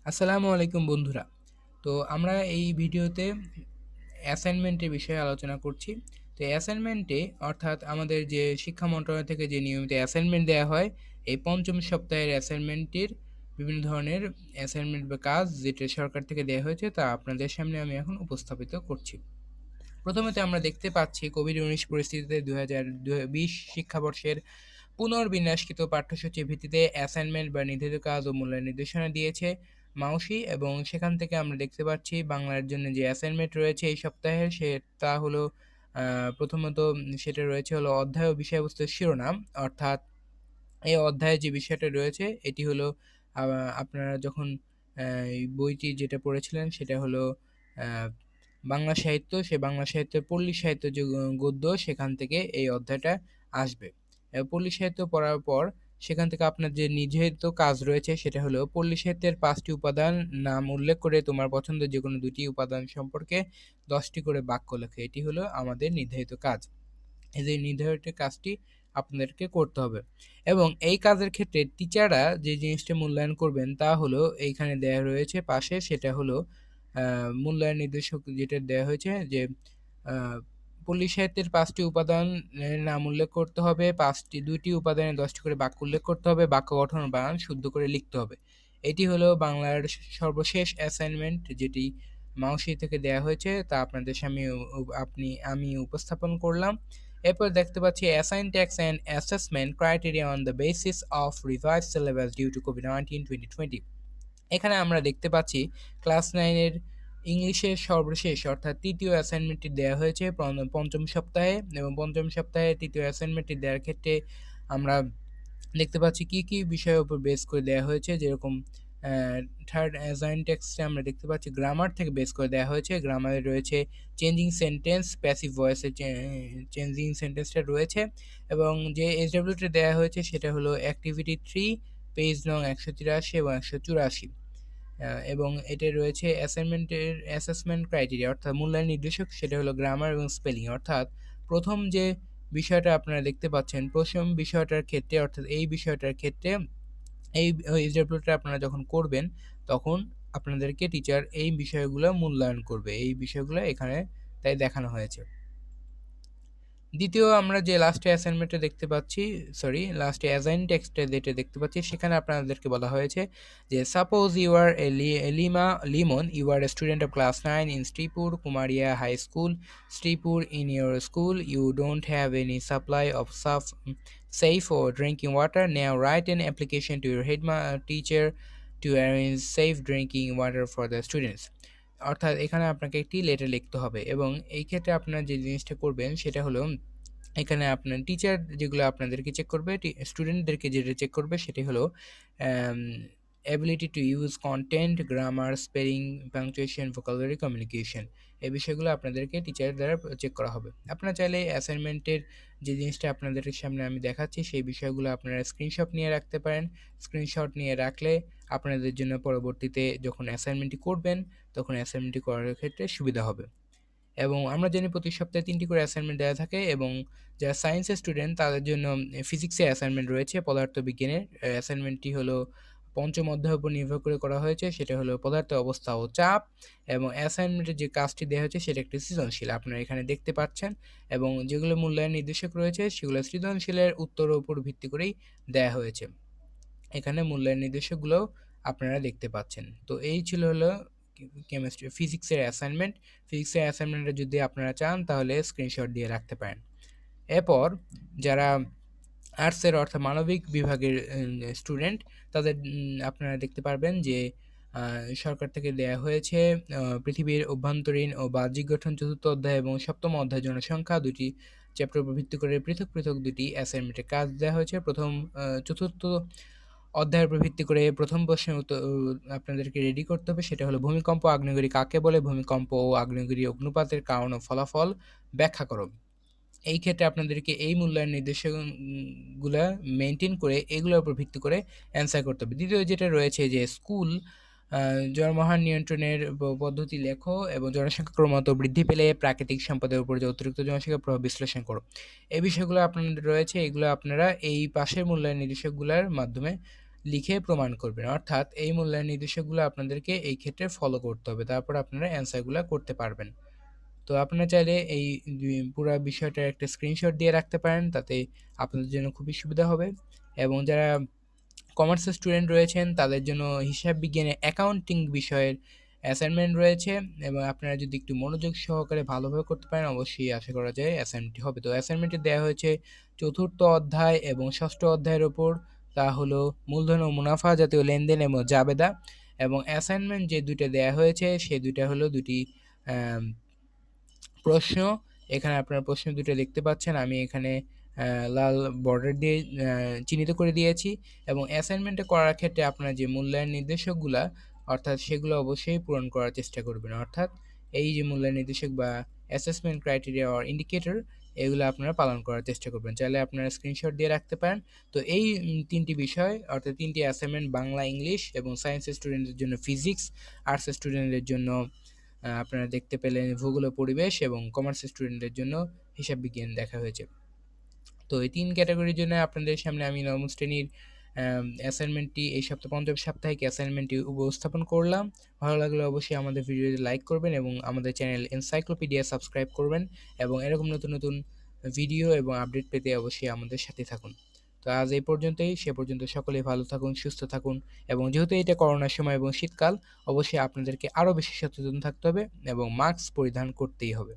আসসালামু আলাইকুম বন্ধুরা। তো আমরা এই ভিডিওতে অ্যাসাইনমেন্টের বিষয়ে আলোচনা করছি। তো অ্যাসাইনমেন্টে অর্থাৎ আমাদের যে শিক্ষা মন্ত্রণালয় থেকে যে নিয়মিত অ্যাসাইনমেন্ট দেওয়া হয়, এই পঞ্চম সপ্তাহের অ্যাসাইনমেন্টের বিভিন্ন ধরনের অ্যাসাইনমেন্ট বা কাজ যেটা সরকার থেকে দেওয়া হয়েছে তা আপনাদের সামনে আমি এখন উপস্থাপিত করছি। প্রথমত আমরা দেখতে পাচ্ছি কোভিড-19 পরিস্থিতিতে ২০২০ শিক্ষাবর্ষের পুনর্বিন্যাসকৃত পাঠ্যসূচির ভিত্তিতে অ্যাসাইনমেন্ট বা নির্ধারিত কাজ ও মূল্যায়ন নির্দেশনা দিয়েছে মাউসি, এবং সেখান থেকে আমরা দেখতে পাচ্ছি বাংলার জন্য যে অ্যাসাইনমেন্ট রয়েছে এই সপ্তাহের তা হলো প্রথমত সেটা রয়েছে হলো অধ্যায় ও বিষয়বস্তুর শিরোনাম। অর্থাৎ এই অধ্যায়ে যে বিষয়টা রয়েছে এটি হলো আ আপনারা যখন এই বইটি যেটা পড়েছিলেন সেটা হলো আ বাংলা সাহিত্য। সেই বাংলা সাহিত্যের পল্লী সাহিত্য যে গদ্য সেখান থেকে এই অধ্যায়টা আসবে। পল্লী সাহিত্য পড়ার পর সেখান থেকে আপনার যে নির্ধারিত কাজ রয়েছে সেটা হলো পল্লী সাহিত্যের ৫ টি উপাদান নাম উল্লেখ করে তোমার পছন্দের যেকোনো ২ টি উপাদান সম্পর্কে ১০ টি করে বাক্য লেখা। এটি হলো আমাদের নির্ধারিত কাজ। এই যে নির্ধারিত কাজটি আপনাদেরকে করতে হবে, এবং এই কাজের ক্ষেত্রে টিচাররা যে জিনিসটা মূল্যায়ন করবেন তা হলো এইখানে দেয়া রয়েছে পাশে, সেটা হলো মূল্যায়ন নির্দেশক যেটা দেয়া হয়েছে যে আহ, পল্লী সাহিত্যের ৫টি উপাদানের নাম উল্লেখ করতে হবে, ২টি উপাদানে ১০টি করে বাক্য উল্লেখ করতে হবে, বাক্য গঠন ও বানান শুদ্ধ করে লিখতে হবে। এটি হলো বাংলার সর্বশেষ অ্যাসাইনমেন্ট যেটি মাউসি থেকে দেয়া হয়েছে, তা আপনাদের সামনে আমি উপস্থাপন করলাম। এরপর দেখতে পাচ্ছি assign tasks and assessment criteria on the basis of revise syllabus due to কোভিড-19 2020। এখানে আমরা দেখতে পাচ্ছি ক্লাস 9 এর ইংলিশের সর্বশেষ অর্থাৎ তৃতীয় অ্যাসাইনমেন্টটি দেওয়া হয়েছে পঞ্চম সপ্তাহে, এবং পঞ্চম সপ্তাহে তৃতীয় অ্যাসাইনমেন্টটি দেওয়ার ক্ষেত্রে আমরা দেখতে পাচ্ছি কি, কি বিষয়ের উপর বেস করে দেয়া হয়েছে। যেরকম অ্যা থার্ড অ্যাসাইন টেক্সটে আমরা দেখতে পাচ্ছি গ্রামার থেকে বেস করে দেয়া হয়েছে। গ্রামারে রয়েছে চেঞ্জিং সেন্টেন্স, প্যাসিভ ভয়েসে চেঞ্জিং সেন্টেন্সটা রয়েছে, এবং যে এসডব্লিউটি দেয়া হয়েছে সেটা হলো অ্যাক্টিভিটি 3 পেজ নং ১৮৩ এবং ১৮৮ এবং এতে রয়েছে অ্যাসেসমেন্ট ক্রাইটেরিয়া অর্থাৎ মূল্যায়ন নির্দেশক, সেটা হলো গ্রামার এবং স্পেলিং। অর্থাৎ প্রথম যে বিষয়টা আপনারা দেখতে পাচ্ছেন, প্রথম বিষয়টার ক্ষেত্রে অর্থাৎ এই বিষয়টার ক্ষেত্রে এই এসডব্লিউটা আপনারা যখন করবেন তখন আপনাদেরকে টিচার এই বিষয়গুলো মূল্যায়ন করবে। এই বিষয়গুলো এখানে তাই দেখানো হয়েছে। দ্বিতীয় আমরা যে লাস্টে অ্যাসাইনমেন্টে দেখতে পাচ্ছি, সরি লাস্টে অ্যাসাইন টেক্সটে যেটা দেখতে পাচ্ছি সেখানে আপনাদেরকে বলা হয়েছে যে suppose you are Limon, you are a student of class 9 in Sreepur Kumaria high school, Sreepur. In your school you don't have any supply of safe or drinking water. Now write an application to your head teacher to arrange safe drinking water for the students. অর্থাৎ এখানে আপনাকে একটি letter লিখতে হবে, এবং এই ক্ষেত্রে আপনার যে জিনিসটা করবেন সেটা হলো এখানে আপনার টিচার যেগুলো আপনাদেরকে চেক করবে, স্টুডেন্টদেরকে যেটা চেক করবে সেটি হলো ability to use content, grammar, spelling, punctuation, vocabulary, communication. এই বিষয়গুলো আপনাদেরকে টিচার দ্বারা চেক করা হবে। আপনারা চাইলে অ্যাসাইনমেন্টের যে জিনিসটা আপনাদের সামনে আমি দেখাচ্ছি সেই বিষয়গুলো আপনারা স্ক্রিনশট নিয়ে রাখতে পারেন। স্ক্রিনশট নিয়ে রাখলে আপনাদের জন্য পরবর্তীতে যখন অ্যাসাইনমেন্টটি করবেন তখন অ্যাসাইনমেন্টটি করার ক্ষেত্রে সুবিধা হবে। এবং আমরা জানি প্রতি সপ্তাহে ৩টি করে অ্যাসাইনমেন্ট দেওয়া থাকে, এবং যারা সায়েন্সের স্টুডেন্ট তাদের জন্য ফিজিক্সের অ্যাসাইনমেন্ট রয়েছে। পদার্থবিজ্ঞানের অ্যাসাইনমেন্টটি হলো পঞ্চম অধ্যায়ের উপর নির্ভর করে করা হয়েছে, সেটা হলো পদার্থের অবস্থা ও চাপ, এবং অ্যাসাইনমেন্টের যে কাজটি দেওয়া হয়েছে সেটা একটি সৃজনশীল আপনারা এখানে দেখতে পাচ্ছেন, এবং যেগুলো মূল্যায়ন নির্দেশক রয়েছে সেগুলো সৃজনশীলের উত্তরের উপর ভিত্তি করেই দেয়া হয়েছে। এখানে মূল্যায়ন নির্দেশকগুলো আপনারা দেখতে পাচ্ছেন। তো এই ছিল হলো ফিজিক্সের অ্যাসাইনমেন্ট। ফিজিক্সের অ্যাসাইনমেন্টটা যদি আপনারা চান তাহলে স্ক্রিনশট দিয়ে রাখতে পারেন। এরপর যারা আর্টসের অর্থাৎ মানবিক বিভাগের স্টুডেন্ট তাদের আপনারা দেখতে পারবেন যে সরকার থেকে দেয়া হয়েছে পৃথিবীর অভ্যন্তরীণ ও বাহ্যিক গঠন ৪র্থ অধ্যায় এবং ৭ম অধ্যায় জনসংখ্যা ২টি চ্যাপ্টার উপর ভিত্তি করে পৃথক, পৃথক ২টি অ্যাসাইনমেন্টের কাজ দেওয়া হয়েছে। ৪র্থ অধ্যায়ের উপর ভিত্তি করে প্রথম প্রশ্নের উত্তর আপনাদেরকে রেডি করতে হবে, সেটা হলো ভূমিকম্প আগ্নেয়গিরি কাকে বলে? ভূমিকম্প ও আগ্নেয়গিরি অগ্নুপাতের কারণ ও ফলাফল ব্যাখ্যা করো। এই ক্ষেত্রে আপনাদেরকে এই মূল্যায়ন গুলা মেইনটেইন করে এগুলোর উপর ভিত্তি করে অ্যান্সার করতে হবে। দ্বিতীয় যেটা রয়েছে যে স্কুল জনবহার নিয়ন্ত্রণের পদ্ধতি লেখো, এবং জনসংখ্যা ক্রমাগত বৃদ্ধি পেলে প্রাকৃতিক সম্পদের উপর যে অতিরিক্ত জনসংখ্যার প্রভাব বিশ্লেষণ করো। এই বিষয়গুলো আপনাদের রয়েছে, এগুলো আপনারা এই পাশের মূল্যায়ন নির্দেশকগুলোর মাধ্যমে লিখে প্রমাণ করবেন। অর্থাৎ এই মূল্যায়ন নির্দেশকগুলো আপনাদেরকে এই ক্ষেত্রে ফলো করতে হবে। তারপর আপনারা অ্যান্সারগুলা করতে পারবেন। তো আপনারা চাইলে এই পুরা বিষয়টার একটা স্ক্রিনশট দিয়ে রাখতে পারেন, তাতে আপনাদের জন্য খুবই সুবিধা হবে। এবং যারা কমার্সের স্টুডেন্ট রয়েছেন তাদের জন্য হিসাব বিজ্ঞানে অ্যাকাউন্টিং বিষয়ের অ্যাসাইনমেন্ট রয়েছে, এবং আপনারা যদি একটু মনোযোগ সহকারে ভালোভাবে করতে পারেন অবশ্যই আশা করা যায় অ্যাসাইনমেন্টটি হবে। তো অ্যাসাইনমেন্টে দেওয়া হয়েছে চতুর্থ অধ্যায় এবং ষষ্ঠ অধ্যায়ের ওপর, তা হলো মূলধন ও মুনাফা জাতীয় লেনদেন এবং জাবেদা। এবং অ্যাসাইনমেন্ট যে দুইটা দেওয়া হয়েছে সে দুইটা হলো দুটি আম, প্রশ্ন। এখানে আপনার প্রশ্ন দুটো দেখতে পাচ্ছেন, আমি এখানে লাল বর্ডার দিয়ে চিহ্নিত করে দিয়েছি। এবং অ্যাসাইনমেন্টে করার ক্ষেত্রে আপনার যে মূল্যায়ন নির্দেশকগুলা, অর্থাৎ সেগুলো অবশ্যই পূরণ করার চেষ্টা করবেন। অর্থাৎ এই যে মূল্যায়ন নির্দেশক বা অ্যাসেসমেন্ট ক্রাইটেরিয়া অর ইন্ডিকেটর, এগুলো আপনারা পালন করার চেষ্টা করবেন। চাইলে আপনারা স্ক্রিনশট দিয়ে রাখতে পারেন। তো এই তিনটি বিষয়, অর্থাৎ তিনটি অ্যাসাইনমেন্ট, বাংলা, ইংলিশ এবং সায়েন্স স্টুডেন্টদের জন্য ফিজিক্স, আর্টস স্টুডেন্টদের জন্য আপনারা দেখতে পেলেন ভূগোল ও পরিবেশ, এবং কমার্স স্টুডেন্টদের জন্য হিসাব বিজ্ঞান দেখা হয়েছে। তো এই ৩ ক্যাটাগরির জন্য আপনাদের সামনে আমি নবম শ্রেণীর অ্যাসাইনমেন্টটি এই সপ্তাহ পঞ্চম সাপ্তাহিক অ্যাসাইনমেন্টটি উপস্থাপন করলাম। ভালো লাগলে অবশ্যই আমাদের ভিডিওটি লাইক করবেন এবং আমাদের চ্যানেল এনসাইক্লোপিডিয়া সাবস্ক্রাইব করবেন, এবং এরকম নতুন নতুন ভিডিও এবং আপডেট পেতে অবশ্যই আমাদের সাথে থাকুন। তো আজ এই পর্যন্তই, সে পর্যন্ত সকলেই ভালো থাকুন, সুস্থ থাকুন। এবং যেহেতু এটা করোনার সময় এবং শীতকাল, অবশ্যই আপনাদেরকে আরও বেশি সচেতন থাকতে হবে এবং মাস্ক পরিধান করতেই হবে।